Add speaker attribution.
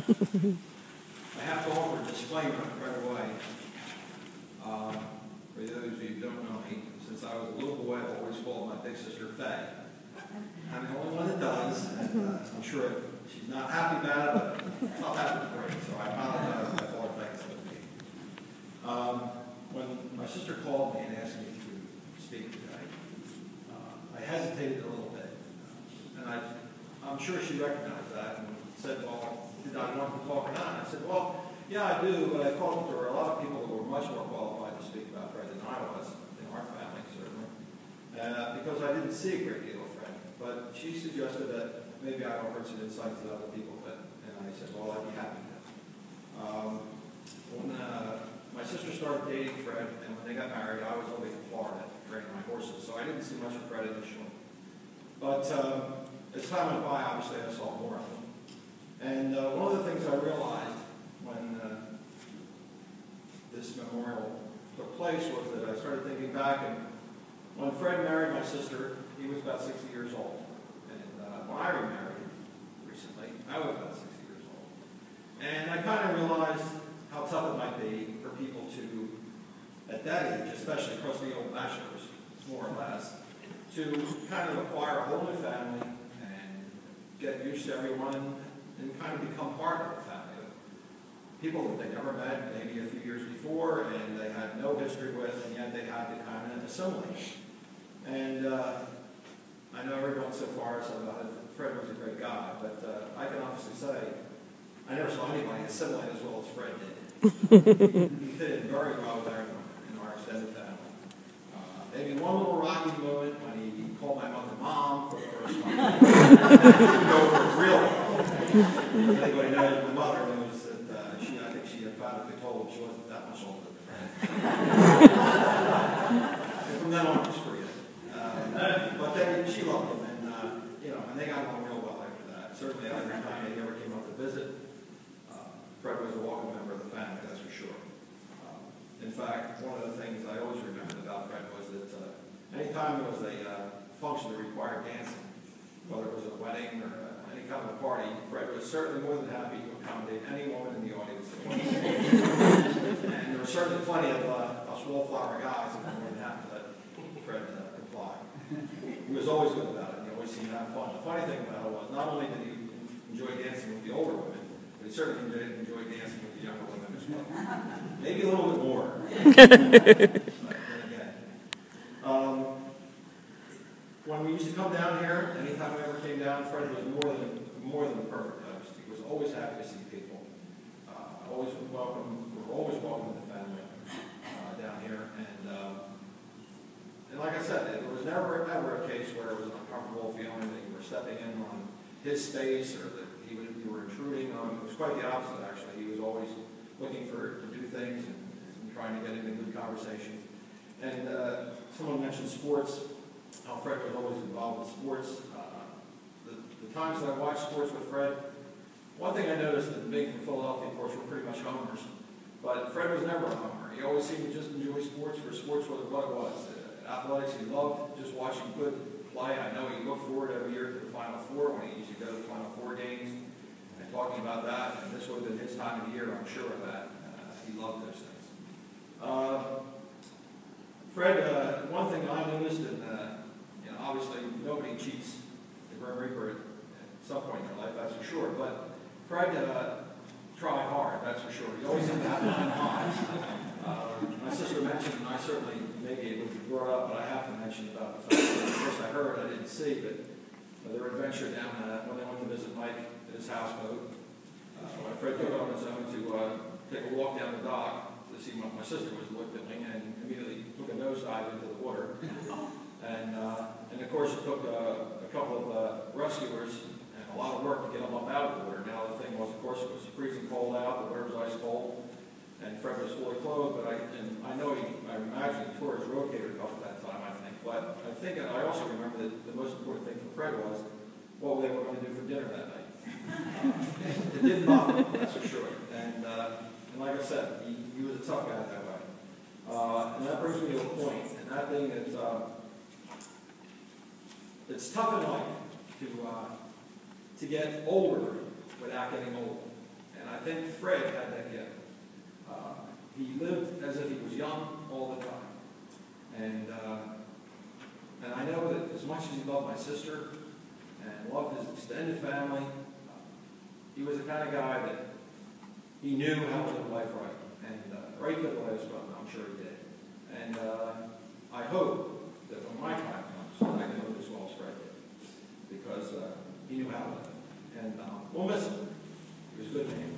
Speaker 1: I have to offer a disclaimer right away. For those of you who don't know me, since I was a little boy, I always called my big sister Faye. I'm the only one that does, and I'm sure she's not happy about it, but I'll have to break, so I apologize if I call her Faye instead of me. When my sister called me and asked me to speak today, I hesitated a little bit, and I'm sure she recognized that and said, well, did I want to talk or not? I said, well, yeah, I do, but I thought that there were a lot of people that were much more qualified to speak about Fred than I was, in our family, certainly, because I didn't see a great deal of Fred. But she suggested that maybe I offered some insights that other people could, and I said, well, I'd be happy to. When my sister started dating Fred, and when they got married, I was living in Florida, training my horses, so I didn't see much of Fred initially. But as time went by, obviously, I saw more of him. And one of the things I realized when this memorial took place was that I started thinking back, and when Fred married my sister, he was about 60 years old. And when I remarried recently, I was about 60 years old. And I kind of realized how tough it might be for people to, at that age, especially across the old bachelors, more or less, to kind of acquire a whole new family and get used to everyone and kind of become part of the family. People that they never met maybe a few years before and they had no history with, and yet they had to kind of assimilate. And I know everyone so far said Fred was a great guy, but I can honestly say I never saw anybody assimilate as well as Fred did. He fit in very well there in our extended family. Maybe one little rocky moment when he called my mother Mom for the first time. Go real well. Anybody knows my mother knows that I think she emphatically told him she wasn't that much older than Fred. And from then on, it was free. But then she loved him, and and they got along real well after that. Certainly, every time they ever came up to visit, Fred was a welcome member of the family, that's for sure. In fact, one of the things I always remembered about Fred was that anytime there was a function that required dancing, whether it was a wedding or any kind of a party, Fred was certainly more than happy to accommodate any woman in the audience that wanted to dance. And there were certainly plenty of us wallflower guys that were more than happy to let Fred comply. He was always good about it. He always seemed to have fun. The funny thing about it was not only did he enjoy dancing with the older women, but he certainly enjoyed dancing with the younger women as well. Maybe a little bit more. But then again. When we used to come down here, anytime we ever came down, Fred was more than a perfect host. He was always happy to see people. Always welcome. We were always welcome to the family down here. And like I said, there was never ever a case where it was an uncomfortable feeling that you were stepping in on his space or that you were intruding on. It was quite the opposite, actually. He was always looking to do things and trying to get into good conversation. And someone mentioned sports, how Fred was always involved with sports. The times that I watched sports with Fred, one thing I noticed that being from Philadelphia, of course, we're pretty much homers, but Fred was never a homer. He always seemed to just enjoy sports for sports was what it was. Athletics, he loved just watching good play. I know he looked forward every year to the Final Four when he used to go to the Final Four games. Talking about that, and this would have been his time of the year, I'm sure of that. He loved those things. Fred, one thing I noticed, and obviously nobody cheats the Grim Reaper at some point in their life, that's for sure, but Fred tried hard, that's for sure. He always seemed to have 9 lives. My sister mentioned, and I certainly, maybe it would be brought up, but I have to mention about the fact that, of course, I heard, I didn't see, but their adventure down when they went to visit Mike at his houseboat. When Fred took it on his own to take a walk down the dock to see what my sister was doing, and immediately took a nosedive into the water. And of course, it took a couple of rescuers and a lot of work to get them up out of the water. Now, the thing was, of course, it was freezing cold out, the water was ice cold, and Fred was fully clothed, but I imagine he tore his rotator cuff at that time, I think. But I also remember that the most important thing for Fred was what they were going to do for dinner that night. It didn't bother him, that's for sure. And like I said, he was a tough guy that way. And that brings me to a point, and that being that it's tough in life to get older without getting old. And I think Fred had that gift. He lived as if he was young all the time. And I know that as much as he loved my sister and loved his extended family, he was the kind of guy that he knew how to live life right. And right to the last breath, I'm sure he did. And I hope that when my time comes, I can live as well as Fred did. Because he knew how to live. And we'll miss him. He was a good man.